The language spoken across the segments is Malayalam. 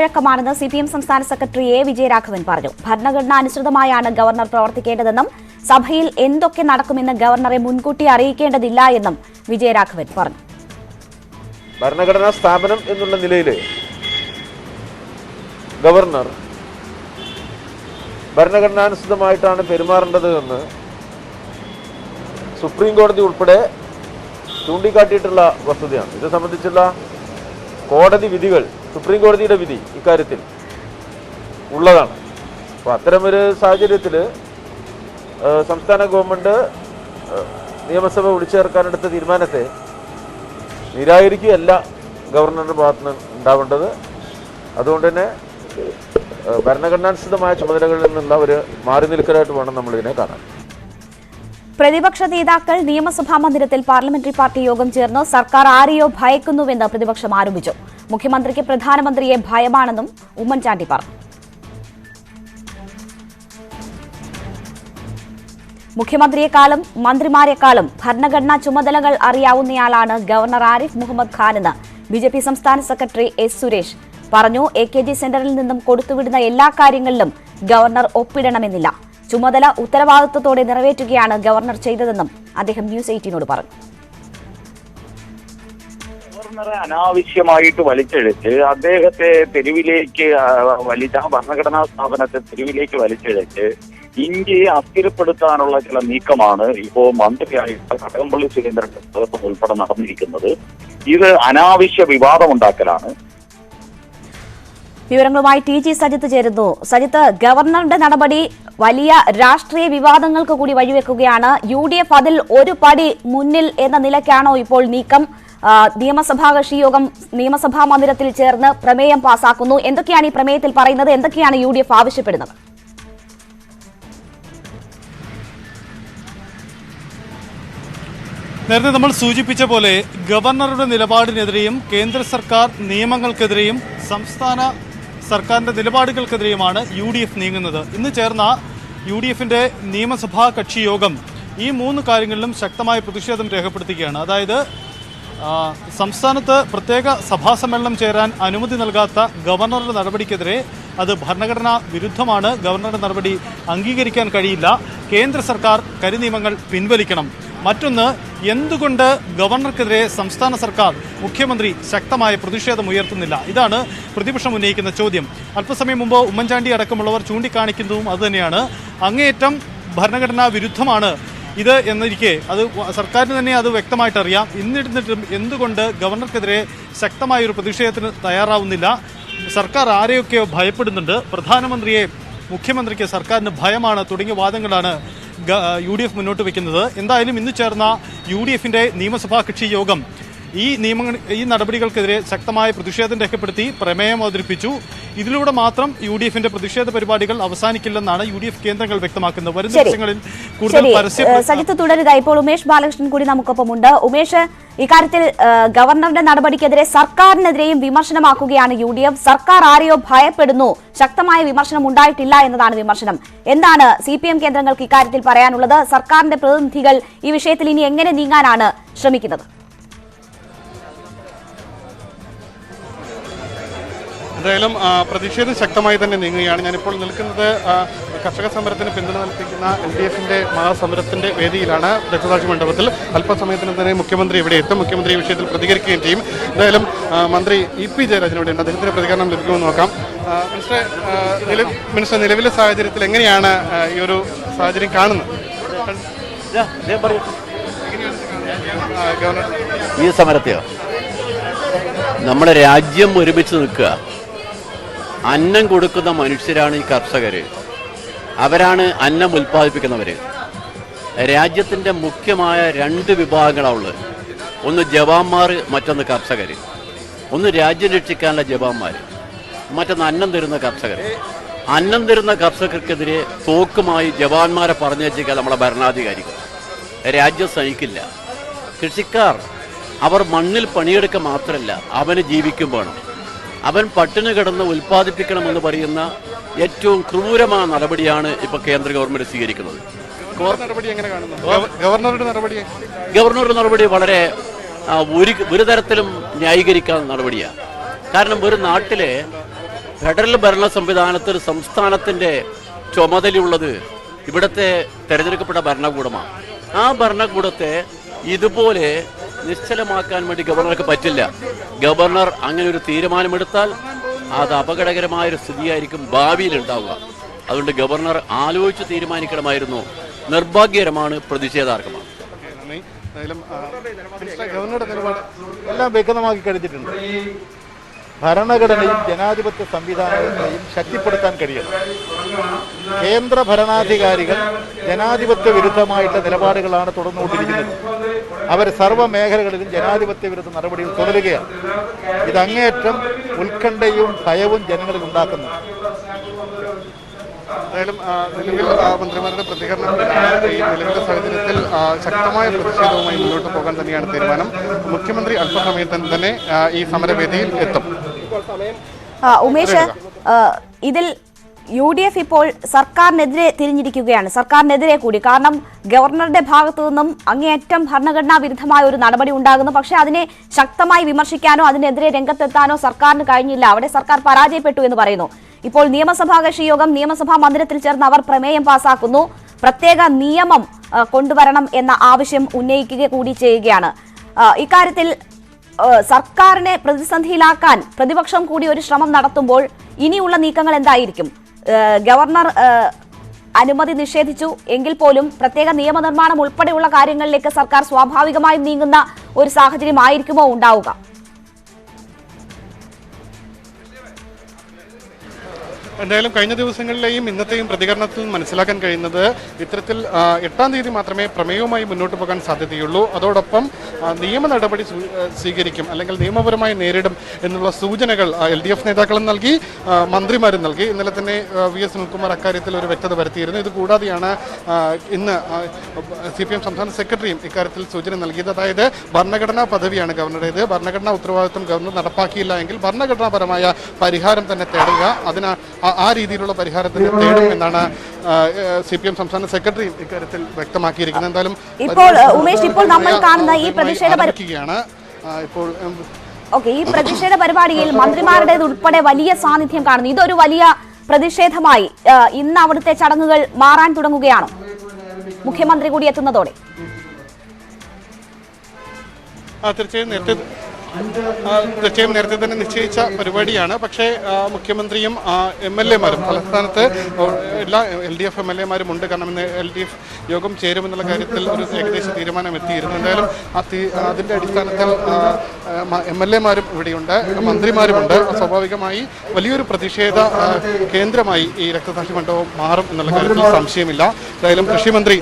ഴക്കമാണെന്ന് CPM സംസ്ഥാന സെക്രട്ടറി എ വിജയരാഘവൻ പറഞ്ഞു. ഭരണഘടനാനുസൃതമായാണ് ഗവർണർ പ്രവർത്തിക്കേണ്ടതെന്നും സഭയിൽ എന്തൊക്കെ നടക്കുമെന്ന് ഗവർണറെ മുൻകൂട്ടി അറിയിക്കേണ്ടതില്ല എന്നും വിജയരാഘവൻ പറഞ്ഞു. ഭരണഘടനാ സ്ഥാപനം എന്നുള്ള നിലയിൽ ഗവർണർ ഭരണഘടനാനുസൃതമായിട്ടാണ് പെരുമാറേണ്ടത് എന്ന് സുപ്രീം കോടതി ഉൾപ്പെടെ ചൂണ്ടിക്കാട്ടിയിട്ടുള്ള വസ്തുതയാണ്. ഇത് സംബന്ധിച്ചുള്ള കോടതി വിധികൾ, സുപ്രീം കോടതിയുടെ വിധി ഇക്കാര്യത്തിൽ ഉള്ളതാണ്. അപ്പോൾ അത്തരമൊരു സാഹചര്യത്തിൽ സംസ്ഥാന ഗവൺമെൻറ് നിയമസഭ വിളിച്ചു ചേർക്കാനെടുത്ത തീരുമാനത്തെ നിരാകരിക്കുകയല്ല ഗവർണറുടെ ഭാഗത്തുനിന്ന് ഉണ്ടാവേണ്ടത്. അതുകൊണ്ട് തന്നെ ഭരണഘടനാനുസൃതമായ ചുമതലകളിൽ നിന്നുള്ള ഒരു മാറി നിൽക്കലായിട്ട് വേണം നമ്മളിതിനെ കാണാൻ. പ്രതിപക്ഷ നേതാക്കൾ നിയമസഭാ മന്ദിരത്തിൽ പാർലമെന്ററി പാർട്ടി യോഗം ചേർന്ന് സർക്കാർ ആരെയോ ഭയക്കുന്നുവെന്ന് പ്രതിപക്ഷം ആരോപിച്ചു. മുഖ്യമന്ത്രിക്ക് പ്രധാനമന്ത്രിയെ ഭയമാണെന്നും ഉമ്മൻചാണ്ടി പറഞ്ഞു. മുഖ്യമന്ത്രിയെക്കാളും മന്ത്രിമാരെക്കാളും ഭരണഘടനാ ചുമതലകൾ അറിയാവുന്നയാളാണ് ഗവർണർ ആരിഫ് മുഹമ്മദ് ഖാനെന്ന് BJP സംസ്ഥാന സെക്രട്ടറി S. സുരേഷ് പറഞ്ഞു. AKG സെന്ററിൽ നിന്നും കൊടുത്തുവിടുന്ന എല്ലാ കാര്യങ്ങളിലും ഗവർണർ ഒപ്പിടണമെന്നില്ല. ചുമതല ഉത്തരവാദിത്വത്തോടെ നിറവേറ്റുകയാണ് ഗവർണർ ചെയ്തതെന്നും അദ്ദേഹം ന്യൂസ് 18നോട് പറഞ്ഞു. ഗവർണറെ അനാവശ്യമായിട്ട് വലിച്ചിഴച്ച് അദ്ദേഹത്തെ തെരുവിലേക്ക് ഭരണഘടനാ സ്ഥാപനത്തെ തെരുവിലേക്ക് വലിച്ചിഴച്ച് ഇന്ത്യയെ അസ്ഥിരപ്പെടുത്താനുള്ള ചില നീക്കമാണ് ഇപ്പോൾ മന്ത്രിയായിട്ട് കടകംപള്ളി സുരേന്ദ്രന്റെ നേതൃത്വം ഉൾപ്പെടെ നടന്നിരിക്കുന്നത്. ഇത് അനാവശ്യ വിവാദമുണ്ടാക്കലാണ്. വിവരങ്ങളുമായി TG സജിത്ത് ചേരുന്നു. സജിത്ത്, ഗവർണറുടെ നടപടി വലിയ രാഷ്ട്രീയ വിവാദങ്ങൾക്ക് കൂടി വഴിവെക്കുകയാണ്. UDF അതിൽ ഒരു പടി മുന്നിൽ എന്ന നിലയ്ക്കാണോ ഇപ്പോൾ നീക്കം? നിയമസഭാ കക്ഷി യോഗം നിയമസഭാ മന്ദിരത്തിൽ ചേർന്ന് പ്രമേയം പാസാക്കുന്നു. എന്തൊക്കെയാണ് ഈ പ്രമേയത്തിൽ പറയുന്നത്? എന്തൊക്കെയാണ് UDF ആവശ്യപ്പെടുന്നത്? നേരത്തെ നമ്മൾ സൂചിപ്പിച്ച പോലെ ഗവർണറുടെ നിലപാടിനെതിരെയും കേന്ദ്ര സർക്കാർ നിയമങ്ങൾക്കെതിരെയും സംസ്ഥാന സർക്കാരിന്റെ നിലപാടുകൾക്കെതിരെയുമാണ് UDF നീങ്ങുന്നത്. ഇന്ന് ചേർന്ന UDFന്റെ നിയമസഭാ കക്ഷി യോഗം ഈ മൂന്ന് കാര്യങ്ങളിലും ശക്തമായ പ്രതിഷേധം രേഖപ്പെടുത്തുകയാണ്. അതായത് സംസ്ഥാനത്ത് പ്രത്യേക സഭാ സമ്മേളനം ചേരാൻ അനുമതി നൽകാത്ത ഗവർണറുടെ നടപടിക്കെതിരെ അത് ഭരണഘടനാ വിരുദ്ധമാണ്. ഗവർണറുടെ നടപടി അംഗീകരിക്കാൻ കഴിയില്ല. കേന്ദ്ര സർക്കാർ കരിനിയമങ്ങൾ പിൻവലിക്കണം. മറ്റൊന്ന്, എന്തുകൊണ്ട് ഗവർണർക്കെതിരെ സംസ്ഥാന സർക്കാർ മുഖ്യമന്ത്രി ശക്തമായ പ്രതിഷേധം ഉയർത്തുന്നില്ല? ഇതാണ് പ്രതിപക്ഷം ഉന്നയിക്കുന്ന ചോദ്യം. അല്പസമയം മുമ്പ് ഉമ്മൻചാണ്ടി അടക്കമുള്ളവർ ചൂണ്ടിക്കാണിക്കുന്നതും അതുതന്നെയാണ്. അങ്ങേയറ്റം ഭരണഘടനാ വിരുദ്ധമാണ് ഇത് എന്നിരിക്കെ അത് സർക്കാരിന് തന്നെ അത് വ്യക്തമായിട്ട് അറിയാം. എന്നിരുന്നിട്ടും എന്തുകൊണ്ട് ഗവർണർക്കെതിരെ ശക്തമായൊരു പ്രതിഷേധത്തിന് തയ്യാറാവുന്നില്ല? സർക്കാർ ആരെയൊക്കെയോ ഭയപ്പെടുന്നുണ്ട്. പ്രധാനമന്ത്രിയെ മുഖ്യമന്ത്രിക്ക് സർക്കാരിന് ഭയമാണ് തുടങ്ങിയ വാദങ്ങളാണ് UDF മുന്നോട്ട് വയ്ക്കുന്നത്. എന്തായാലും ഇന്ന് ചേർന്ന UDFന്റെ നിയമസഭാ കക്ഷി യോഗം ഈ നടപടികൾക്കെതിരെ ശക്തമായ പ്രതിഷേധം രേഖപ്പെടുത്തി പ്രമേയം അവതരിപ്പിച്ചു. ഇതിലൂടെ മാത്രം UDFന്റെ പ്രതിഷേധ പരിപാടികൾ അവസാനിക്കില്ലെന്നാണ് UDF കേന്ദ്രങ്ങൾ വ്യക്തമാക്കുന്നത്. വരും ദിവസങ്ങളിൽ കൂടുതൽ സജിത്ത് തുടരുക. ഇപ്പോൾ ഉമേഷ് ബാലകൃഷ്ണൻ കൂടി നമുക്കൊപ്പമുണ്ട്. ഉമേഷ്, ഇക്കാര്യത്തിൽ ഗവർണറുടെ നടപടിക്കെതിരെ സർക്കാരിനെതിരെയും വിമർശനമാക്കുകയാണ് UDF. സർക്കാർ ആരെയോ ഭയപ്പെടുന്നു, ശക്തമായ വിമർശനം ഉണ്ടായിട്ടില്ല എന്നതാണ് വിമർശനം. എന്താണ് CPM കേന്ദ്രങ്ങൾക്ക് ഇക്കാര്യത്തിൽ പറയാനുള്ളത്? സർക്കാരിന്റെ പ്രതിനിധികൾ ഈ വിഷയത്തിൽ ഇനി എങ്ങനെ നീങ്ങാനാണ് ശ്രമിക്കുന്നത്? എന്തായാലും പ്രതിഷേധം ശക്തമായി തന്നെ നീങ്ങുകയാണ്. ഞാനിപ്പോൾ നിൽക്കുന്നത് കർഷക സമരത്തിന് പിന്തുണ നൽകിക്കുന്ന LDFന്റെ മഹാസമരത്തിന്റെ വേദിയിലാണ്, രക്തസാക്ഷി മണ്ഡപത്തിൽ. അല്പസമയത്തിന് തന്നെ മുഖ്യമന്ത്രി ഇവിടെ എത്തും. മുഖ്യമന്ത്രി ഈ വിഷയത്തിൽ പ്രതികരിക്കുകയും ചെയ്യും. എന്തായാലും മന്ത്രി EP ജയരാജനോടുണ്ട്, അദ്ദേഹത്തിന്റെ പ്രതികരണം ലഭിക്കുമെന്ന് നോക്കാം. മിനിസ്റ്റർ, നിലവിലെ സാഹചര്യത്തിൽ എങ്ങനെയാണ് ഈ ഒരു സാഹചര്യം കാണുന്നത്? ഈ സമരത്തെയോ നമ്മുടെ രാജ്യം ഒരുമിച്ച് നിൽക്കുക. അന്നം കൊടുക്കുന്ന മനുഷ്യരാണ് ഈ കർഷകർ. അവരാണ് അന്നം ഉൽപ്പാദിപ്പിക്കുന്നവർ. രാജ്യത്തിൻ്റെ മുഖ്യമായ രണ്ട് വിഭാഗങ്ങളാണുള്ളത്. ഒന്ന് ജവാന്മാർ, മറ്റൊന്ന് കർഷകർ. ഒന്ന് രാജ്യം രക്ഷിക്കാനുള്ള ജവാന്മാർ, മറ്റൊന്ന് അന്നം തരുന്ന കർഷകർ. അന്നം തരുന്ന കർഷകർക്കെതിരെ തോക്കുമായി ജവാന്മാരെ പറഞ്ഞേക്കാൻ നമ്മളെ ഭരണാധികാരികൾ. രാജ്യം സഹിക്കില്ല. കൃഷിക്കാർ അവർ മണ്ണിൽ പണിയെടുക്കുക മാത്രമല്ല, അവന് ജീവിക്കും വേണം. അവൻ പട്ടിണി കിടന്ന് ഉൽപ്പാദിപ്പിക്കണമെന്ന് പറയുന്ന ഏറ്റവും ക്രൂരമായ നടപടിയാണ് ഇപ്പോൾ കേന്ദ്ര ഗവൺമെന്റ് സ്വീകരിക്കുന്നത്. ഗവർണറുടെ നടപടി വളരെ ഒരു തരത്തിലും ന്യായീകരിക്കാവുന്ന നടപടിയാണ്. കാരണം ഒരു നാട്ടിലെ ഫെഡറൽ ഭരണ സംവിധാനത്തിൽ സംസ്ഥാനത്തിൻ്റെ ചുമതലയുള്ളത് ഇവിടുത്തെ തെരഞ്ഞെടുക്കപ്പെട്ട ഭരണകൂടമാണ്. ആ ഭരണകൂടത്തെ ഇതുപോലെ നിശ്ചലമാക്കാൻ വേണ്ടി ഗവർണർക്ക് പറ്റില്ല. ഗവർണർ അങ്ങനെ ഒരു തീരുമാനമെടുത്താൽ അത് അപകടകരമായൊരു സ്ഥിതിയായിരിക്കും ഭാവിയിൽ ഉണ്ടാവുക. അതുകൊണ്ട് ഗവർണർ ആലോചിച്ച് തീരുമാനിക്കണമായിരുന്നു. നിർഭാഗ്യകരമാണ്, പ്രതിഷേധാർഹമാണ്. ഗവർണറുടെ നിലപാട് എല്ലാം വ്യക്തമാക്കി കഴിഞ്ഞിട്ടുണ്ട്. ഭരണഘടനയും ജനാധിപത്യ സംവിധാനങ്ങളെയും ശക്തിപ്പെടുത്താൻ കഴിയണം. കേന്ദ്ര ഭരണാധികാരികൾ ജനാധിപത്യ വിരുദ്ധമായിട്ടുള്ള നിലപാടുകളാണ് തുടർന്നുകൊണ്ടിരിക്കുന്നത്. അവർ സർവ്വ മേഖലകളിലും ജനാധിപത്യ വിരുദ്ധ നടപടികൾ തുടരുകയാണ്. ഇത് അങ്ങേയറ്റം ഉത്കണ്ഠയും ഭയവും ജനങ്ങളിൽ ഉണ്ടാക്കുന്നു. എന്തായാലും നിലവിൽ മന്ത്രിമാരുടെ പ്രതികരണം ഈ നിലവിലെ സാഹചര്യത്തിൽ ശക്തമായ പ്രതിഷേധവുമായി മുന്നോട്ട് പോകാൻ തന്നെയാണ് തീരുമാനം. മുഖ്യമന്ത്രി അല്പസമയത്തിന് തന്നെ ഈ സമരവേദിയിൽ എത്തും. ഉമേഷ്, ഇതിൽ UDF ഇപ്പോൾ സർക്കാരിനെതിരെ തിരിഞ്ഞിരിക്കുകയാണ്, സർക്കാരിനെതിരെ കൂടി. കാരണം ഗവർണറുടെ ഭാഗത്തു നിന്നും അങ്ങേയറ്റം ഭരണഘടനാ വിരുദ്ധമായ ഒരു നടപടി ഉണ്ടാകുന്നു. പക്ഷേ അതിനെ ശക്തമായി വിമർശിക്കാനോ അതിനെതിരെ രംഗത്തെത്താനോ സർക്കാരിന് കഴിഞ്ഞില്ല. അവിടെ സർക്കാർ പരാജയപ്പെട്ടു എന്ന് പറയുന്നു. ഇപ്പോൾ നിയമസഭാ കക്ഷി യോഗം നിയമസഭാ മന്ദിരത്തിൽ ചേർന്ന് അവർ പ്രമേയം പാസാക്കുന്നു. പ്രത്യേക നിയമം കൊണ്ടുവരണം എന്ന ആവശ്യം ഉന്നയിക്കുക കൂടി ചെയ്യുകയാണ്. ഇക്കാര്യത്തിൽ സർക്കാരിനെ പ്രതിസന്ധിയിലാക്കാൻ പ്രതിപക്ഷം കൂടി ഒരു ശ്രമം നടത്തുമ്പോൾ ഇനിയുള്ള നീക്കങ്ങൾ എന്തായിരിക്കും? ഗവർണർ അനുമതി നിഷേധിച്ചു എങ്കിൽ പോലും പ്രത്യേക നിയമനിർമ്മാണം ഉൾപ്പെടെയുള്ള കാര്യങ്ങളിലേക്ക് സർക്കാർ സ്വാഭാവികമായും നീങ്ങുന്ന ഒരു സാഹചര്യം ആയിരിക്കുമോ ഉണ്ടാവുക? എന്തായാലും കഴിഞ്ഞ ദിവസങ്ങളിലെയും ഇന്നത്തെയും പ്രതികരണത്തിൽ മനസ്സിലാക്കാൻ കഴിയുന്നത് ഇത്തരത്തിൽ 8-ാം തീയതി മാത്രമേ പ്രമേയവുമായി മുന്നോട്ട് പോകാൻ സാധ്യതയുള്ളൂ. അതോടൊപ്പം നിയമ നടപടി സ്വീകരിക്കും, അല്ലെങ്കിൽ നിയമപരമായി നേരിടും എന്നുള്ള സൂചനകൾ LDF നേതാക്കളും നൽകി, മന്ത്രിമാരും നൽകി. ഇന്നലെ തന്നെ VS സുനിൽകുമാർ അക്കാര്യത്തിൽ ഒരു വ്യക്തത വരുത്തിയിരുന്നു. ഇത് കൂടാതെയാണ് ഇന്ന് CPM സംസ്ഥാന സെക്രട്ടറിയും ഇക്കാര്യത്തിൽ സൂചന നൽകിയത്. അതായത് ഭരണഘടനാ പദവിയാണ് ഗവർണറുടേത്. ഭരണഘടനാ ഉത്തരവാദിത്വം ഗവർണർ നടപ്പാക്കിയില്ല എങ്കിൽ ഭരണഘടനാപരമായ പരിഹാരം തന്നെ തേടുക, അതിന് ആ രീതിയിലുള്ള പരിഹാരത്തിന് തേടും എന്നാണ് CPM സംസ്ഥാന സെക്രട്ടറിയും ഇക്കാര്യത്തിൽ വ്യക്തമാക്കിയിരിക്കുന്നത്. എന്തായാലും ഇപ്പോൾ ഉമേഷ്, ഇപ്പോൾ നമ്മൾ കാണുന്ന ഈ പ്രതിഷേധ പരിപാടിയിൽ മന്ത്രിമാരുടേത് ഉൾപ്പെടെ വലിയ സാന്നിധ്യം കാണുന്നു. ഇതൊരു വലിയ പ്രതിഷേധമായി ഇന്ന് അവിടുത്തെ ചടങ്ങുകൾ മാറാൻ തുടങ്ങുകയാണോ മുഖ്യമന്ത്രി കൂടി എത്തുന്നതോടെ? തീർച്ചയായും നേരത്തെ തന്നെ നിശ്ചയിച്ച പരിപാടിയാണ്. പക്ഷേ മുഖ്യമന്ത്രിയും MLA-മാരും തലസ്ഥാനത്ത് എല്ലാ LDF MLA-മാരും ഉണ്ട്. കാരണം ഇന്ന് LDF യോഗം ചേരുമെന്നുള്ള കാര്യത്തിൽ ഒരു ഏകദേശ തീരുമാനം എത്തിയിരുന്നു. എന്തായാലും അതിൻ്റെ അടിസ്ഥാനത്തിൽ MLA-മാരും ഇവിടെയുണ്ട്, മന്ത്രിമാരുമുണ്ട്. സ്വാഭാവികമായി വലിയൊരു പ്രതിഷേധ കേന്ദ്രമായി ഈ രക്തസാക്ഷി മണ്ഡപം മാറും എന്നുള്ള കാര്യത്തിൽ സംശയമില്ല. എന്തായാലും കൃഷിമന്ത്രി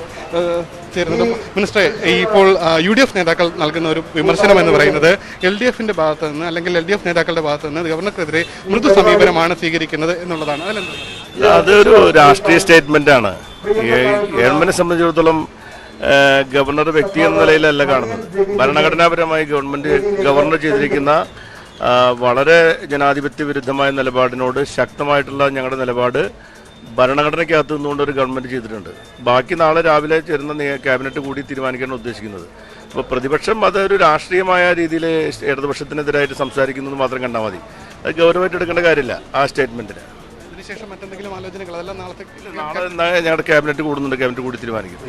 ചേരുന്നത്. മിനിസ്റ്ററെ, ഇപ്പോൾ UDF നേതാക്കൾ നൽകുന്ന ഒരു വിമർശനം എന്ന് പറയുന്നത് LDF-ന്റെ ഭാഗത്ത് നിന്ന്, അല്ലെങ്കിൽ LDF നേതാക്കളുടെ ഭാഗത്ത് നിന്ന് ഗവർണർക്കെതിരെ മൃദു സമീപനമാണ് സ്വീകരിക്കുന്നത് എന്നുള്ളതാണ്. അതൊരു രാഷ്ട്രീയ സ്റ്റേറ്റ്മെന്റ് ആണ്. ഗവൺമെന്റിനെ സംബന്ധിച്ചിടത്തോളം ഗവർണർ വ്യക്തി എന്ന നിലയിലല്ല കാണുന്നത്. ഭരണഘടനാപരമായി ഗവർണർ ചെയ്തിരിക്കുന്ന വളരെ ജനാധിപത്യ വിരുദ്ധമായ നിലപാടിനോട് ശക്തമായിട്ടുള്ള ഞങ്ങളുടെ നിലപാട് ഭരണഘടനയ്ക്കകത്ത് നിന്നുകൊണ്ട് ഒരു ഗവൺമെൻറ് ചെയ്തിട്ടുണ്ട്. ബാക്കി നാളെ രാവിലെ ചേരുന്ന ക്യാബിനറ്റ് കൂടി തീരുമാനിക്കാനാണ് ഉദ്ദേശിക്കുന്നത്. അപ്പോൾ പ്രതിപക്ഷം അതൊരു രാഷ്ട്രീയമായ രീതിയിൽ ഇടതുപക്ഷത്തിനെതിരായിട്ട് സംസാരിക്കുന്നത് മാത്രം കണ്ടാൽ മതി. അത് ഗൗരവമായിട്ട് എടുക്കേണ്ട കാര്യമില്ല ആ സ്റ്റേറ്റ്മെൻറ്റിന്. നാളെ ഞങ്ങളുടെ ക്യാബിനറ്റ് കൂടുന്നുണ്ട്, ക്യാബിനറ്റ് കൂടി തീരുമാനിക്കും.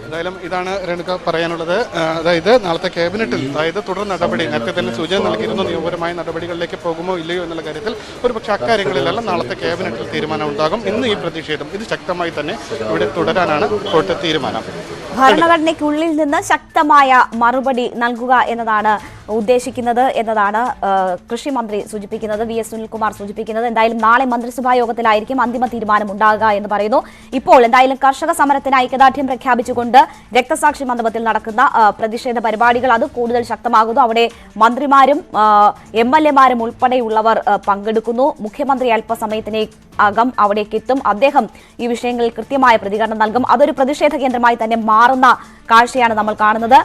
എന്തായാലും ഇതാണ് രേണുക പറയാനുള്ളത്. അതായത് നാളത്തെ ക്യാബിനറ്റിൽ, അതായത് തുടർ നടപടി, നേരത്തെ തന്നെ സൂചന നൽകിയിരുന്നു നിയമപരമായ നടപടികളിലേക്ക് പോകുമോ ഇല്ലയോ എന്നുള്ള കാര്യത്തിൽ. ഒരു പക്ഷേ അക്കാര്യങ്ങളിലെല്ലാം നാളത്തെ ക്യാബിനറ്റിൽ തീരുമാനം ഉണ്ടാകും. ഇന്ന് ഈ പ്രതിഷേധം ഇത് ശക്തമായി തന്നെ ഇവിടെ തുടരാനാണ് ഇപ്പോഴത്തെ തീരുമാനം. ഭരണഘടനയ്ക്കുള്ളിൽ നിന്ന് ശക്തമായ മറുപടി നൽകുക എന്നതാണ് ഉദ്ദേശിക്കുന്നത് എന്നതാണ് കൃഷിമന്ത്രി സൂചിപ്പിക്കുന്നത്, VS സുനിൽകുമാർ സൂചിപ്പിക്കുന്നത്. എന്തായാലും നാളെ മന്ത്രിസഭാ യോഗത്തിലായിരിക്കും അന്തിമ തീരുമാനം ഉണ്ടാകുക എന്ന് പറയുന്നു. ഇപ്പോൾ എന്തായാലും കർഷക സമരത്തിന് ഐക്യദാർഢ്യം പ്രഖ്യാപിച്ചുകൊണ്ട് രക്തസാക്ഷി മണ്ഡപത്തിൽ നടക്കുന്ന പ്രതിഷേധ പരിപാടികൾ അത് കൂടുതൽ ശക്തമാകുന്നു. അവിടെ മന്ത്രിമാരും MLA-മാരും ഉൾപ്പെടെയുള്ളവർ പങ്കെടുക്കുന്നു. മുഖ്യമന്ത്രി അല്പസമയത്തിനകം അവിടേക്ക് എത്തും. അദ്ദേഹം ഈ വിഷയങ്ങളിൽ കൃത്യമായ പ്രതികരണം നൽകും. അതൊരു പ്രതിഷേധ കേന്ദ്രമായി തന്നെ മാറുന്ന കാഴ്ചയാണ് നമ്മൾ കാണുന്നത്.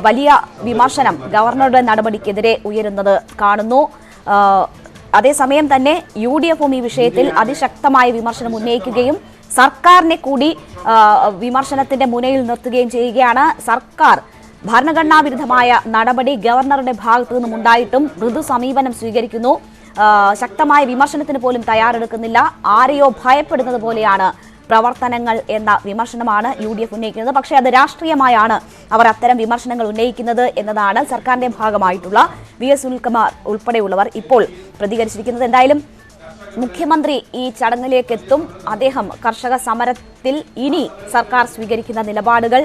വലിയ വിമർശനം ഗവർണറുടെ നടപടിക്കെതിരെ ഉയരുന്നത് കാണുന്നു. അതേസമയം തന്നെ UDF-ഉം ഈ വിഷയത്തിൽ അതിശക്തമായ വിമർശനം ഉന്നയിക്കുകയും സർക്കാരിനെ കൂടി വിമർശനത്തിന്റെ മുനയിൽ നിർത്തുകയും ചെയ്യുകയാണ്. സർക്കാർ ഭരണഘടനാ വിരുദ്ധമായ നടപടി ഗവർണറുടെ ഭാഗത്തു നിന്നും ഉണ്ടായിട്ടും മൃദു സമീപനം സ്വീകരിക്കുന്നു. ശക്തമായ വിമർശനത്തിന് പോലും തയ്യാറെടുക്കുന്നില്ല. ആരെയോ ഭയപ്പെടുന്നത് പോലെയാണ് പ്രവർത്തനങ്ങൾ എന്ന വിമർശനമാണ് UDF ഉന്നയിക്കുന്നത്. പക്ഷേ അത് രാഷ്ട്രീയമായാണ് അവർ അത്തരം വിമർശനങ്ങൾ ഉന്നയിക്കുന്നത് എന്നതാണ് സർക്കാരിന്റെ ഭാഗമായിട്ടുള്ള VS സുനിൽകുമാർ ഉൾപ്പെടെയുള്ളവർ ഇപ്പോൾ പ്രതികരിച്ചിരിക്കുന്നത്. എന്തായാലും മുഖ്യമന്ത്രി ഈ ചടങ്ങിലേക്ക് എത്തും. അദ്ദേഹം കർഷക സമരത്തിൽ ഇനി സർക്കാർ സ്വീകരിക്കുന്ന നിലപാടുകൾ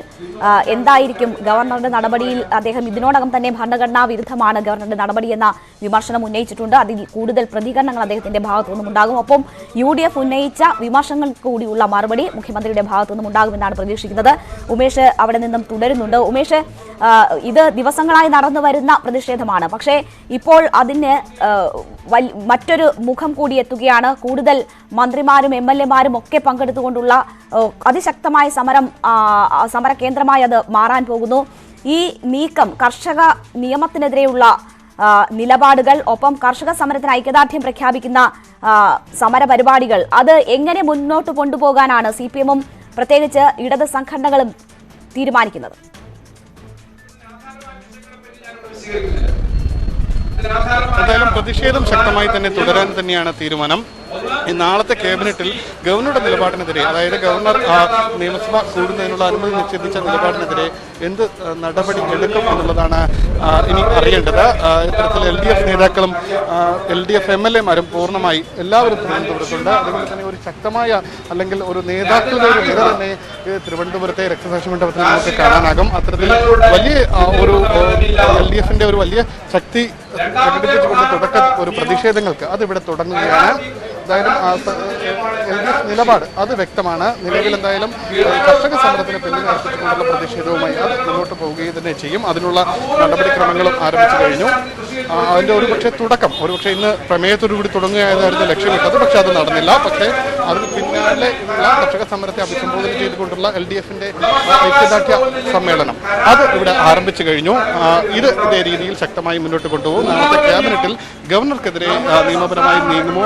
എന്തായിരിക്കും? ഗവർണറുടെ നടപടിയിൽ അദ്ദേഹം ഇതിനോടകം തന്നെ ഭരണഘടനാ വിരുദ്ധമാണ് ഗവർണറുടെ നടപടി എന്ന വിമർശനം ഉന്നയിച്ചിട്ടുണ്ട്. അതിൽ കൂടുതൽ പ്രതികരണങ്ങൾ അദ്ദേഹത്തിന്റെ ഭാഗത്തു നിന്നും ഉണ്ടാകും. ഒപ്പം UDF ഉന്നയിച്ച വിമർശനങ്ങൾക്ക് കൂടിയുള്ള മറുപടി മുഖ്യമന്ത്രിയുടെ ഭാഗത്തു നിന്നും ഉണ്ടാകുമെന്നാണ് പ്രതീക്ഷിക്കുന്നത്. ഉമേഷ് അവിടെ നിന്നും തുടരുന്നുണ്ട്. ഉമേഷ്, ഇത് ദിവസങ്ങളായി നടന്നു വരുന്ന പ്രതിഷേധമാണ്. പക്ഷേ ഇപ്പോൾ അതിന് മറ്റൊരു മുഖം കൂടി എത്തുകയാണ്. കൂടുതൽ മന്ത്രിമാരും MLA-മാരും ഒക്കെ പങ്കെടുത്തുകൊണ്ടുള്ള അതിശക്തമായ സമര കേന്ദ്രമായി അത് മാറാൻ പോകുന്നു. ഈ നീക്കം കർഷക നിയമത്തിനെതിരെയുള്ള നിലപാടുകൾ, ഒപ്പം കർഷക സമരത്തിന് ഐക്യദാർഢ്യം പ്രഖ്യാപിക്കുന്ന സമര പരിപാടികൾ, അത് എങ്ങനെ മുന്നോട്ട് കൊണ്ടുപോകാനാണ് CPM-ഉം പ്രത്യേകിച്ച് ഇടത് സംഘടനകളും തീരുമാനിക്കുന്നത്? എന്തായാലും പ്രതിഷേധം ശക്തമായി തന്നെ തുടരാൻ തന്നെയാണ് തീരുമാനം. നാളത്തെ ക്യാബിനറ്റിൽ ഗവർണറുടെ നിലപാടിനെതിരെ, അതായത് ഗവർണർ നിയമസഭ കൂടുന്നതിനുള്ള അനുമതി നിഷേധിച്ച നിലപാടിനെതിരെ എന്ത് നടപടി എടുക്കും എന്നുള്ളതാണ് ഇനി അറിയേണ്ടത്. ഇത്തരത്തിൽ LDF നേതാക്കളും LDF MLA-മാരും പൂർണ്ണമായി എല്ലാവരും തിരുവനന്തപുരത്തുണ്ട്. അതുപോലെ തന്നെ ഒരു ശക്തമായ അല്ലെങ്കിൽ ഒരു നേതാക്കളുടെ ഒരു നില തന്നെ തിരുവനന്തപുരത്തെ രക്തസാക്ഷി മണ്ഡപത്തിൽ നമുക്ക് കാണാനാകും. അത്തരത്തിൽ വലിയ ഒരു LDF-ന്റെ ഒരു വലിയ ശക്തി പ്രകടിപ്പിച്ചുകൊണ്ട് തുടക്കം ഒരു പ്രതിഷേധങ്ങൾക്ക് അതിവിടെ തുടങ്ങുകയാണ്. എന്തായാലും LDF നിലപാട് അത് വ്യക്തമാണ്. നിലവിൽ എന്തായാലും കർഷക സമരത്തിന് പിന്തുണ അർപ്പിച്ചുകൊണ്ടുള്ള പ്രതിഷേധവുമായി അത് മുന്നോട്ട് പോവുകയും തന്നെ ചെയ്യും. അതിനുള്ള നടപടിക്രമങ്ങളും ആരംഭിച്ചു കഴിഞ്ഞു. അതിൻ്റെ ഒരുപക്ഷെ തുടക്കം ഇന്ന് പ്രമേയത്തോടുകൂടി തുടങ്ങുകയായിരുന്നു ലക്ഷ്യമിട്ടത്. പക്ഷെ അത് നടന്നില്ല. പക്ഷേ അതിന് പിന്നാലെ കർഷക സമരത്തെ അഭിസംബോധന ചെയ്തുകൊണ്ടുള്ള LDF-ന്റെ ഐക്യദാർഢ്യ സമ്മേളനം അത് ഇവിടെ ആരംഭിച്ചു കഴിഞ്ഞു. ഇതേ രീതിയിൽ ശക്തമായി മുന്നോട്ട് കൊണ്ടുപോകും. നാളത്തെ ക്യാബിനറ്റിൽ ഗവർണർക്കെതിരെ നിയമപരമായി നീങ്ങുമോ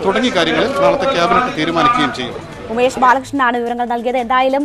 തുടങ്ങിയ കാര്യങ്ങളിൽ നാളത്തെ ക്യാബിനറ്റ് തീരുമാനിക്കുകയും ചെയ്യും. ഉമേഷ് ബാലകൃഷ്ണനാണ് വിവരങ്ങൾ നൽകിയത്. എന്തായാലും